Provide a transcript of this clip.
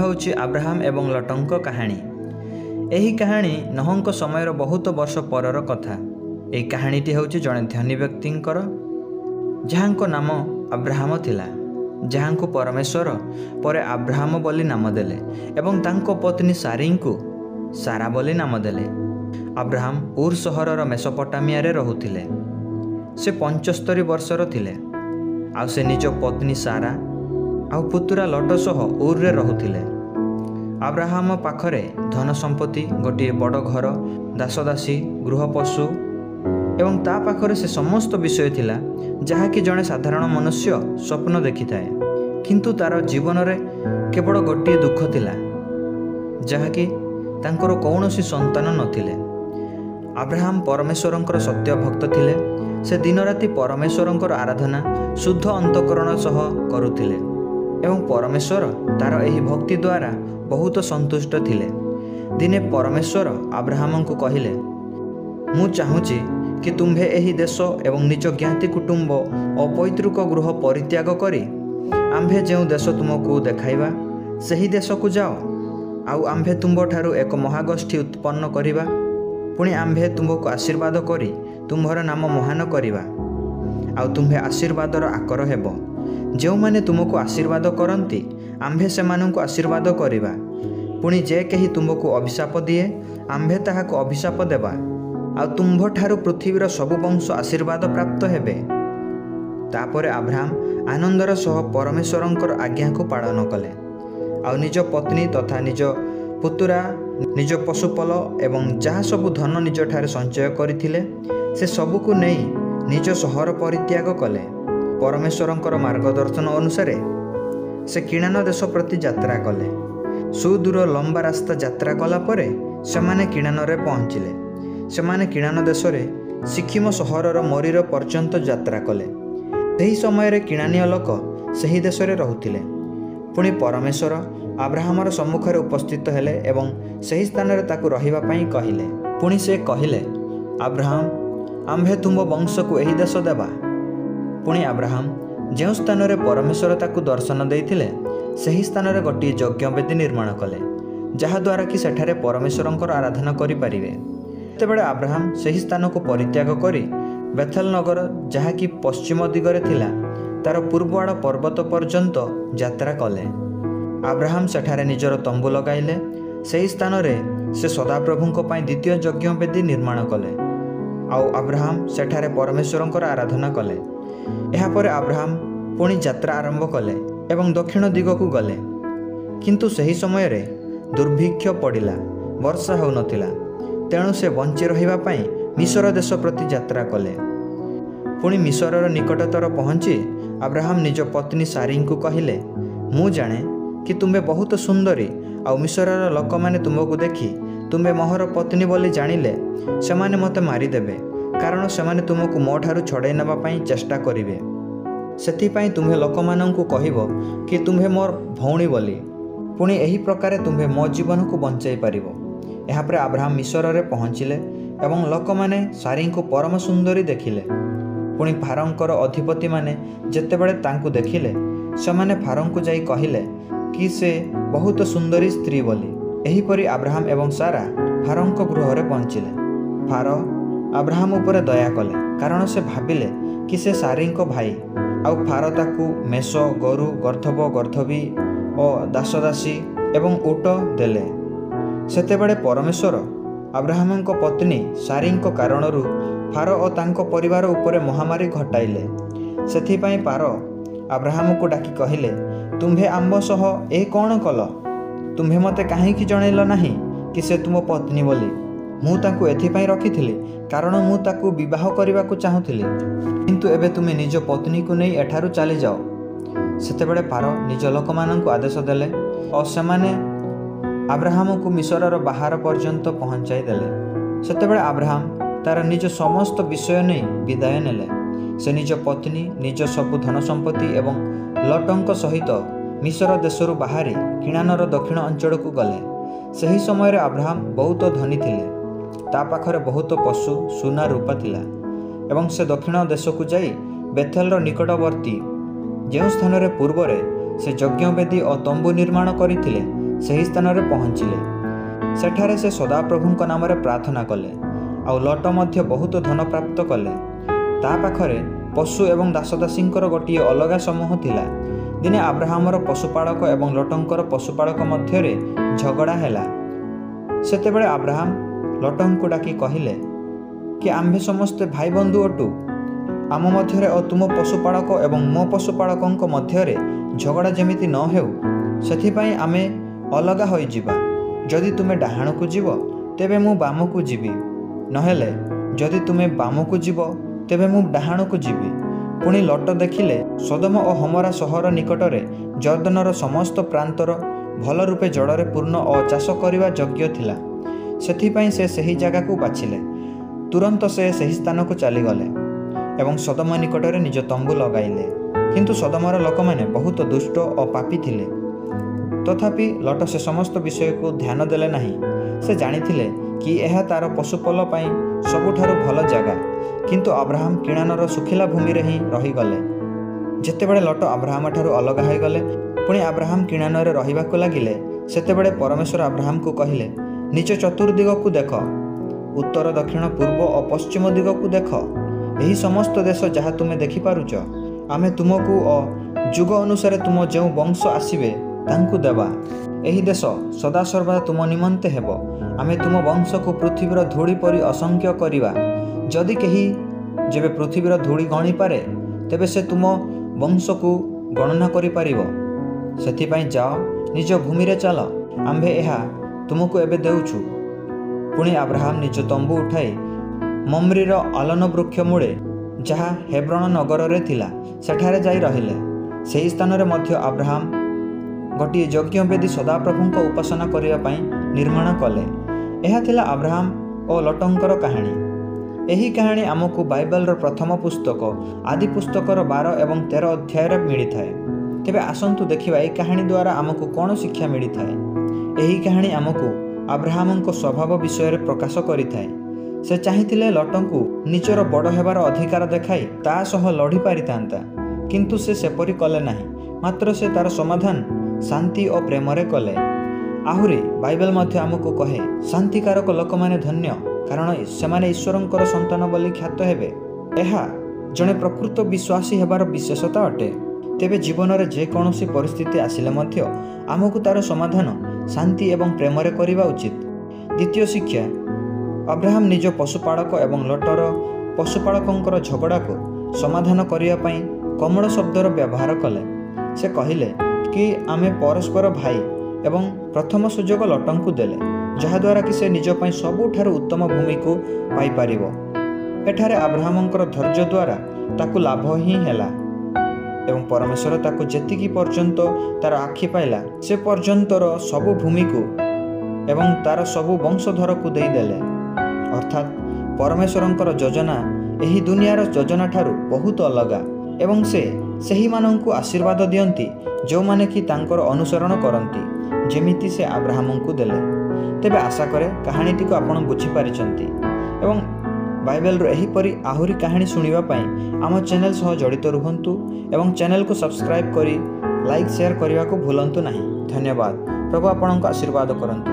ହେଉଛି ଆବ୍ରାହାମ ଏବଂ ଲଟଙ୍କ କାହାଣୀ। ଏହି କାହାଣୀ ନହଙ୍କ ସମୟର ବହୁତ ବର୍ଷ ପରର କଥା। ଏହି କାହାଣୀଟି ହେଉଛି ଜଣେ ଧନୀ ବ୍ୟକ୍ତିଙ୍କର, ଯାହାଙ୍କ ନାମ ଆବ୍ରାହାମ ଥିଲା, ଯାହାଙ୍କୁ ପରମେଶ୍ୱର ପରେ ଆବ୍ରାହାମ ବୋଲି ନାମ ଦେଲେ ଏବଂ ତାଙ୍କ ପତ୍ନୀ ସାରୀଙ୍କୁ ସାରା ବୋଲି ନାମ ଦେଲେ। ଆବ୍ରାହାମ ଉର୍ ସହରର ମେସୋପଟାମିଆରେ ରହୁଥିଲେ। ସେ 75 ବର୍ଷର ଥିଲେ। ଆଉ ସେ ନିଜ ପତ୍ନୀ ସାରା ଆଉ ପୁତୁରା ଲଟ ସହ ଉର୍ରେ ରହୁଥିଲେ। ଆବ୍ରାହାମ ପାଖରେ ଧନ ସମ୍ପତ୍ତି, ଗୋଟିଏ ବଡ଼ ଘର, ଦାସଦାସୀ, ଗୃହପଶୁ ଏବଂ ତା ପାଖରେ ସେ ସମସ୍ତ ବିଷୟ ଥିଲା ଯାହାକି ଜଣେ ସାଧାରଣ ମନୁଷ୍ୟ ସ୍ୱପ୍ନ ଦେଖିଥାଏ। କିନ୍ତୁ ତାର ଜୀବନରେ କେବଳ ଗୋଟିଏ ଦୁଃଖ ଥିଲା, ଯାହାକି ତାଙ୍କର କୌଣସି ସନ୍ତାନ ନଥିଲେ। ଆବ୍ରାହାମ ପରମେଶ୍ୱରଙ୍କର ସତ୍ୟ ଭକ୍ତ ଥିଲେ। ସେ ଦିନରାତି ପରମେଶ୍ୱରଙ୍କର ଆରାଧନା ଶୁଦ୍ଧ ଅନ୍ତଃକରଣ ସହ କରୁଥିଲେ ଏବଂ ପରମେଶ୍ୱର ତାର ଏହି ଭକ୍ତି ଦ୍ୱାରା ବହୁତ ସନ୍ତୁଷ୍ଟ ଥିଲେ। ଦିନେ ପରମେଶ୍ୱର ଆବ୍ରାହାମଙ୍କୁ କହିଲେ, ମୁଁ ଚାହୁଁଛି କି ତୁମ୍ଭେ ଏହି ଦେଶ ଏବଂ ନିଜ ଜ୍ଞାତି କୁଟୁମ୍ବ ଓ ପୈତୃକ ଗୃହ ପରିତ୍ୟାଗ କରି ଆମ୍ଭେ ଯେଉଁ ଦେଶ ତୁମକୁ ଦେଖାଇବା ସେହି ଦେଶକୁ ଯାଅ। ଆଉ ଆମ୍ଭେ ତୁମ୍ଭଠାରୁ ଏକ ମହାଗୋଷ୍ଠୀ ଉତ୍ପନ୍ନ କରିବା। ପୁଣି ଆମ୍ଭେ ତୁମ୍ଭକୁ ଆଶୀର୍ବାଦ କରି ତୁମ୍ଭର ନାମ ମହାନ କରିବା। ଆଉ ତୁମ୍ଭେ ଆଶୀର୍ବାଦର ଆକର ହେବ। ଯେଉଁମାନେ ତୁମକୁ ଆଶୀର୍ବାଦ କରନ୍ତି ଆମ୍ଭେ ସେମାନଙ୍କୁ ଆଶୀର୍ବାଦ କରିବା। ପୁଣି ଯେ କେହି ତୁମକୁ ଅଭିଶାପ ଦିଏ ଆମ୍ଭେ ତାହାକୁ ଅଭିଶାପ ଦେବା। ଆଉ ତୁମ୍ଭଠାରୁ ପୃଥିବୀର ସବୁ ବଂଶ ଆଶୀର୍ବାଦ ପ୍ରାପ୍ତ ହେବେ। ତାପରେ ଆବ୍ରାହାମ ଆନନ୍ଦର ସହ ପରମେଶ୍ୱରଙ୍କର ଆଜ୍ଞାକୁ ପାଳନ କଲେ। ଆଉ ନିଜ ପତ୍ନୀ ତଥା ନିଜ ପୁତୁରା, ନିଜ ପଶୁପଲ ଏବଂ ଯାହା ସବୁ ଧନ ନିଜଠାରେ ସଞ୍ଚୟ କରିଥିଲେ ସେ ସବୁକୁ ନେଇ ନିଜ ସହର ପରିତ୍ୟାଗ କଲେ। ପରମେଶ୍ୱରଙ୍କର ମାର୍ଗଦର୍ଶନ ଅନୁସାରେ ସେ କିଣାନ ଦେଶ ପ୍ରତି ଯାତ୍ରା କଲେ। ସୁଦୂର ଲମ୍ବା ରାସ୍ତା ଯାତ୍ରା କଲା ପରେ ସେମାନେ କିଣାନରେ ପହଞ୍ଚିଲେ। ସେମାନେ କିଣାନ ଦେଶରେ ସିକିମ ସହରର ମରିର ପର୍ଯ୍ୟନ୍ତ ଯାତ୍ରା କଲେ। ସେହି ସମୟରେ କିଣାନୀୟ ଲୋକ ସେହି ଦେଶରେ ରହୁଥିଲେ। ପୁଣି ପରମେଶ୍ୱର ଆବ୍ରାହାମର ସମ୍ମୁଖରେ ଉପସ୍ଥିତ ହେଲେ ଏବଂ ସେହି ସ୍ଥାନରେ ତାକୁ ରହିବା ପାଇଁ କହିଲେ। ପୁଣି ସେ କହିଲେ, ଆବ୍ରାହାମ, ଆମ୍ଭେ ତୁମ୍ଭ ବଂଶକୁ ଏହି ଦେଶ ଦେବା। ପୁଣି ଆବ୍ରାହାମ ଯେଉଁ ସ୍ଥାନରେ ପରମେଶ୍ୱର ତାକୁ ଦର୍ଶନ ଦେଇଥିଲେ ସେହି ସ୍ଥାନରେ ଗୋଟିଏ ଯଜ୍ଞବେଦୀ ନିର୍ମାଣ କଲେ, ଯାହାଦ୍ୱାରା କି ସେଠାରେ ପରମେଶ୍ୱରଙ୍କର ଆରାଧନା କରିପାରିବେ। ସେତେବେଳେ ଆବ୍ରାହାମ ସେହି ସ୍ଥାନକୁ ପରିତ୍ୟାଗ କରି ବେଥେଲ ନଗର, ଯାହାକି ପଶ୍ଚିମ ଦିଗରେ ଥିଲା, ତାର ପୂର୍ବଆଡ଼ ପର୍ବତ ପର୍ଯ୍ୟନ୍ତ ଯାତ୍ରା କଲେ। ଆବ୍ରାହାମ ସେଠାରେ ନିଜର ତମ୍ବୁ ଲଗାଇଲେ। ସେହି ସ୍ଥାନରେ ସେ ସଦାପ୍ରଭୁଙ୍କ ପାଇଁ ଦ୍ୱିତୀୟ ଯଜ୍ଞବେଦୀ ନିର୍ମାଣ କଲେ। ଆଉ ଆବ୍ରାହାମ ସେଠାରେ ପରମେଶ୍ୱରଙ୍କର ଆରାଧନା କଲେ। ଏହାପରେ ଆବ୍ରାହାମ ପୁଣି ଯାତ୍ରା ଆରମ୍ଭ କଲେ ଏବଂ ଦକ୍ଷିଣ ଦିଗକୁ ଗଲେ। କିନ୍ତୁ ସେହି ସମୟରେ ଦୁର୍ଭିକ୍ଷ ପଡ଼ିଲା, ବର୍ଷା ହେଉନଥିଲା। ତେଣୁ ସେ ବଞ୍ଚି ରହିବା ପାଇଁ ମିଶର ଦେଶ ପ୍ରତି ଯାତ୍ରା କଲେ। ପୁଣି ମିଶରର ନିକଟତର ପହଞ୍ଚି ଆବ୍ରାହାମ ନିଜ ପତ୍ନୀ ସାରୀଙ୍କୁ କହିଲେ, ମୁଁ ଜାଣେ କି ତୁମେ ବହୁତ ସୁନ୍ଦରୀ। ଆଉ ମିଶରର ଲୋକମାନେ ତୁମକୁ ଦେଖି ତୁମେ ମୋହର ପତ୍ନୀ ବୋଲି ଜାଣିଲେ ସେମାନେ ମୋତେ ମାରିଦେବେ, କାରଣ ସେମାନେ ତୁମକୁ ମୋ ଠାରୁ ଛଡ଼ାଇ ନେବା ପାଇଁ ଚେଷ୍ଟା କରିବେ। ସେଥିପାଇଁ ତୁମ୍ଭେ ଲୋକମାନଙ୍କୁ କହିବ କି ତୁମ୍ଭେ ମୋର ଭଉଣୀ ବୋଲି। ପୁଣି ଏହି ପ୍ରକାରେ ତୁମ୍ଭେ ମୋ ଜୀବନକୁ ବଞ୍ଚାଇ ପାରିବ। ଏହାପରେ ଆବ୍ରାହାମ ମିଶରରେ ପହଞ୍ଚିଲେ ଏବଂ ଲୋକମାନେ ସାରୀଙ୍କୁ ପରମ ସୁନ୍ଦରୀ ଦେଖିଲେ। ପୁଣି ଫାରୋଙ୍କର ଅଧିପତିମାନେ ଯେତେବେଳେ ତାଙ୍କୁ ଦେଖିଲେ ସେମାନେ ଫାରୋଙ୍କୁ ଯାଇ କହିଲେ କି ସେ ବହୁତ ସୁନ୍ଦରୀ ସ୍ତ୍ରୀ ବୋଲି। ଏହିପରି ଆବ୍ରାହାମ ଏବଂ ସାରା ଫାରୋଙ୍କ ଗୃହରେ ପହଞ୍ଚିଲେ। ଫାରୋ ଆବ୍ରାହାମ ଉପରେ ଦୟା କଲେ, କାରଣ ସେ ଭାବିଲେ କି ସେ ସାରୀଙ୍କ ଭାଇ। ଆଉ ଫାରୋ ତାକୁ ମେଷ, ଗୋରୁ, ଗର୍ଦ୍ଧବ, ଗର୍ଦ୍ଧବୀ ଓ ଦାସଦାସୀ ଏବଂ ଉଟ ଦେଲେ। ସେତେବେଳେ ପରମେଶ୍ୱର ଆବ୍ରାହାମଙ୍କ ପତ୍ନୀ ସାରୀଙ୍କ କାରଣରୁ ଫାରୋ ଓ ତାଙ୍କ ପରିବାର ଉପରେ ମହାମାରୀ ଘଟାଇଲେ। ସେଥିପାଇଁ ଫାରୋ ଆବ୍ରାହାମକୁ ଡାକି କହିଲେ, ତୁମ୍ଭେ ଆମ୍ଭ ସହ ଏ କ'ଣ କଲ? ତୁମ୍ଭେ ମୋତେ କାହିଁକି ଜଣାଇଲ ନାହିଁ କି ସେ ତୁମ ପତ୍ନୀ ବୋଲି? ମୁଁ ତାକୁ ଏଥିପାଇଁ ରଖିଥିଲି କାରଣ ମୁଁ ତାକୁ ବିବାହ କରିବାକୁ ଚାହୁଁଥିଲି। କିନ୍ତୁ ଏବେ ତୁମେ ନିଜ ପତ୍ନୀକୁ ନେଇ ଏଠାରୁ ଚାଲିଯାଅ। ସେତେବେଳେ ଫାରୋ ନିଜ ଲୋକମାନଙ୍କୁ ଆଦେଶ ଦେଲେ ଓ ସେମାନେ ଆବ୍ରାହାମକୁ ମିଶରର ବାହାର ପର୍ଯ୍ୟନ୍ତ ପହଞ୍ଚାଇ ଦେଲେ। ସେତେବେଳେ ଆବ୍ରାହାମ ତାର ନିଜ ସମସ୍ତ ବିଷୟ ନେଇ ବିଦାୟ ନେଲେ। ସେ ନିଜ ପତ୍ନୀ, ନିଜ ସବୁ ଧନ ସମ୍ପତ୍ତି ଏବଂ ଲଟଙ୍କ ସହିତ ମିଶର ଦେଶରୁ ବାହାରି କିଣାନର ଦକ୍ଷିଣ ଅଞ୍ଚଳକୁ ଗଲେ। ସେହି ସମୟରେ ଆବ୍ରାହାମ ବହୁତ ଧନୀ ଥିଲେ। ତା ପାଖରେ ବହୁତ ପଶୁ, ସୁନା, ରୂପା ଥିଲା ଏବଂ ସେ ଦକ୍ଷିଣ ଦେଶକୁ ଯାଇ ବେଥେଲର ନିକଟବର୍ତ୍ତୀ ଯେଉଁ ସ୍ଥାନରେ ପୂର୍ବରେ ସେ ଯଜ୍ଞବେଦୀ ଓ ତମ୍ବୁ ନିର୍ମାଣ କରିଥିଲେ ସେହି ସ୍ଥାନରେ ପହଞ୍ଚିଲେ। ସେଠାରେ ସେ ସଦାପ୍ରଭୁଙ୍କ ନାମରେ ପ୍ରାର୍ଥନା କଲେ ଆଉ ଲଟ ମଧ୍ୟ ବହୁତ ଧନ ପ୍ରାପ୍ତ କଲେ। ତା ପାଖରେ ପଶୁ ଏବଂ ଦାସଦାସୀଙ୍କର ଗୋଟିଏ ଅଲଗା ସମୂହ ଥିଲା। ଦିନେ ଆବ୍ରାହାମର ପଶୁପାଳକ ଏବଂ ଲଟଙ୍କର ପଶୁପାଳକ ମଧ୍ୟରେ ଝଗଡ଼ା ହେଲା। ସେତେବେଳେ ଆବ୍ରାହାମ ଲଟଙ୍କୁ ଡାକି କହିଲେ କି ଆମ୍ଭେ ସମସ୍ତେ ଭାଇ ବନ୍ଧୁ ଅଟୁ। ଆମ ମଧ୍ୟରେ ଓ ତୁମ ପଶୁପାଳକ ଏବଂ ମୋ ପଶୁପାଳକଙ୍କ ମଧ୍ୟରେ ଝଗଡ଼ା ଯେମିତି ନ ହେଉ, ସେଥିପାଇଁ ଆମେ ଅଲଗା ହୋଇଯିବା। ଯଦି ତୁମେ ଡାହାଣକୁ ଯିବ ତେବେ ମୁଁ ବାମକୁ ଯିବି, ନହେଲେ ଯଦି ତୁମେ ବାମକୁ ଯିବ ତେବେ ମୁଁ ଡାହାଣକୁ ଯିବି। ପୁଣି ଲଟ ଦେଖିଲେ ସୋଦମ ଓ ହମରା ସହର ନିକଟରେ ଜର୍ଦ୍ଦନର ସମସ୍ତ ପ୍ରାନ୍ତର ଭଲ ରୂପେ ଜଳରେ ପୂର୍ଣ୍ଣ ଓ ଚାଷ କରିବା ଯୋଗ୍ୟ ଥିଲା। ସେଥିପାଇଁ ସେ ସେହି ଜାଗାକୁ ବାଛିଲେ। ତୁରନ୍ତ ସେ ସେହି ସ୍ଥାନକୁ ଚାଲିଗଲେ ଏବଂ ସୋଦମ ନିକଟରେ ନିଜ ତମ୍ବୁ ଲଗାଇଲେ। କିନ୍ତୁ ସୋଦମର ଲୋକମାନେ ବହୁତ ଦୁଷ୍ଟ ଓ ପାପୀ ଥିଲେ। ତଥାପି ଲଟ ସେ ସମସ୍ତ ବିଷୟକୁ ଧ୍ୟାନ ଦେଲେ ନାହିଁ। ସେ ଜାଣିଥିଲେ କି ଏହା ତାର ପଶୁପଲ ପାଇଁ ସବୁଠାରୁ ଭଲ ଜାଗା। କିନ୍ତୁ ଆବ୍ରାହାମ କିଣାନର ଶୁଖିଲା ଭୂମିରେ ହିଁ ରହିଗଲେ। ଯେତେବେଳେ ଲଟ ଆବ୍ରାହାମଠାରୁ ଅଲଗା ହୋଇଗଲେ, ପୁଣି ଆବ୍ରାହାମ କିଣାନରେ ରହିବାକୁ ଲାଗିଲେ, ସେତେବେଳେ ପରମେଶ୍ୱର ଆବ୍ରାହାମକୁ କହିଲେ, ନିଜ ଚତୁର୍ଦିଗକୁ ଦେଖ, ଉତ୍ତର ଦକ୍ଷିଣ ପୂର୍ବ ଓ ପଶ୍ଚିମ ଦିଗକୁ ଦେଖ। ଏହି ସମସ୍ତ ଦେଶ ଯାହା ତୁମେ ଦେଖିପାରୁଛ, ଆମେ ତୁମକୁ ଓ ଯୁଗ ଅନୁସାରେ ତୁମ ଯେଉଁ ବଂଶ ଆସିବେ ତାଙ୍କୁ ଦେବା। ଏହି ଦେଶ ସଦାସର୍ବଦା ତୁମ ନିମନ୍ତେ ହେବ। ଆମେ ତୁମ ବଂଶକୁ ପୃଥିବୀର ଧୂଳି ପରି ଅସଂଖ୍ୟ କରିବା। ଯଦି କେହି ଯେବେ ପୃଥିବୀର ଧୂଳି ଗଣିପାରେ, ତେବେ ସେ ତୁମ ବଂଶକୁ ଗଣନା କରିପାରିବ। ସେଥିପାଇଁ ଯାଅ, ନିଜ ଭୂମିରେ ଚାଲ, ଆମ୍ଭେ ଏହା ତୁମକୁ ଏବେ ଦେଉଛୁ। ପୁଣି ଆବ୍ରାହାମ ନିଜ ତମ୍ବୁ ଉଠାଇ ମମ୍ରିର ଆଲନ ବୃକ୍ଷ ମୂଳେ, ଯାହା ହେବ୍ରୋନ ନଗରରେ ଥିଲା, ସେଠାରେ ଯାଇ ରହିଲେ। ସେହି ସ୍ଥାନରେ ମଧ୍ୟ ଆବ୍ରାହାମ ଗୋଟିଏ ଯଜ୍ଞବେଦୀ ସଦାପ୍ରଭୁଙ୍କ ଉପାସନା କରିବା ପାଇଁ ନିର୍ମାଣ କଲେ। ଏହା ଥିଲା ଆବ୍ରାହାମ ଓ ଲଟଙ୍କର କାହାଣୀ। ଏହି କାହାଣୀ ଆମକୁ ବାଇବେଲର ପ୍ରଥମ ପୁସ୍ତକ ଆଦି ପୁସ୍ତକର 12 ଏବଂ 13 ଅଧ୍ୟାୟରେ ମିଳିଥାଏ। ତେବେ ଆସନ୍ତୁ ଦେଖିବା ଏହି କାହାଣୀ ଦ୍ୱାରା ଆମକୁ କ'ଣ ଶିକ୍ଷା ମିଳିଥାଏ। ଏହି କାହାଣୀ ଆମକୁ ଆବ୍ରାହାମଙ୍କ ସ୍ୱଭାବ ବିଷୟରେ ପ୍ରକାଶ କରିଥାଏ। ସେ ଚାହିଁଥିଲେ ଲଟଙ୍କୁ ନିଜର ବଡ଼ ହେବାର ଅଧିକାର ଦେଖାଇ ତା ସହ ଲଢ଼ି ପାରିଥାନ୍ତା, କିନ୍ତୁ ସେ ସେପରି କଲେ ନାହିଁ। ମାତ୍ର ସେ ତାର ସମାଧାନ ଶାନ୍ତି ଓ ପ୍ରେମରେ କଲେ। ଆହୁରି ବାଇବେଲ ମଧ୍ୟ ଆମକୁ କହେ, ଶାନ୍ତିକାରକ ଲୋକମାନେ ଧନ୍ୟ, କାରଣ ସେମାନେ ଈଶ୍ୱରଙ୍କର ସନ୍ତାନ ବୋଲି ଖ୍ୟାତ ହେବେ। ଏହା ଜଣେ ପ୍ରକୃତ ବିଶ୍ୱାସୀ ହେବାର ବିଶେଷତା ଅଟେ। ତେବେ ଜୀବନରେ ଯେକୌଣସି ପରିସ୍ଥିତି ଆସିଲେ ମଧ୍ୟ ଆମକୁ ତାର ସମାଧାନ ଶାନ୍ତି ଏବଂ ପ୍ରେମରେ କରିବା ଉଚିତ। ଦ୍ୱିତୀୟ ଶିକ୍ଷା, ଆବ୍ରାହାମ ନିଜ ପଶୁପାଳକ ଏବଂ ଲଟର ପଶୁପାଳକଙ୍କର ଝଗଡ଼ାକୁ ସମାଧାନ କରିବା ପାଇଁ କୋମଳ ଶବ୍ଦର ବ୍ୟବହାର କଲେ। ସେ କହିଲେ କି ଆମେ ପରସ୍ପର ଭାଇ ଏବଂ ପ୍ରଥମ ସୁଯୋଗ ଲଟଙ୍କୁ ଦେଲେ, ଯାହାଦ୍ୱାରା କି ସେ ନିଜ ପାଇଁ ସବୁଠାରୁ ଉତ୍ତମ ଭୂମିକୁ ପାଇପାରିବ। ଏଠାରେ ଆବ୍ରାହାମଙ୍କର ଧୈର୍ଯ୍ୟ ଦ୍ୱାରା ତାକୁ ଲାଭ ହିଁ ହେଲା ଏବଂ ପରମେଶ୍ୱର ତାକୁ ଯେତିକି ପର୍ଯ୍ୟନ୍ତ ତାର ଆଖି ପାଇଲା ସେ ପର୍ଯ୍ୟନ୍ତର ସବୁ ଭୂମିକୁ ଏବଂ ତାର ସବୁ ବଂଶଧରକୁ ଦେଇଦେଲେ। ଅର୍ଥାତ୍ ପରମେଶ୍ୱରଙ୍କର ଯୋଜନା ଏହି ଦୁନିଆର ଯୋଜନା ଠାରୁ ବହୁତ ଅଲଗା ଏବଂ ସେ ସେହିମାନଙ୍କୁ ଆଶୀର୍ବାଦ ଦିଅନ୍ତି ଯେଉଁମାନେ କି ତାଙ୍କର ଅନୁସରଣ କରନ୍ତି, ଯେମିତି ସେ ଆବ୍ରାହାମଙ୍କୁ ଦେଲେ। ତେବେ ଆଶା କରେ କାହାଣୀଟିକୁ ଆପଣ ବୁଝିପାରିଛନ୍ତି ଏବଂ ବାଇବେଲର ଏହିପରି ଆହୁରି କାହାଣୀ ଶୁଣିବା ପାଇଁ ଆମ ଚ୍ୟାନେଲ ସହ ଜଡ଼ିତ ରୁହନ୍ତୁ ଏବଂ ଚ୍ୟାନେଲକୁ ସବସ୍କ୍ରାଇବ୍ କରି ଲାଇକ୍ ସେୟାର କରିବାକୁ ଭୁଲନ୍ତୁ ନାହିଁ। ଧନ୍ୟବାଦ। ପ୍ରଭୁ ଆପଣଙ୍କୁ ଆଶୀର୍ବାଦ କରନ୍ତୁ।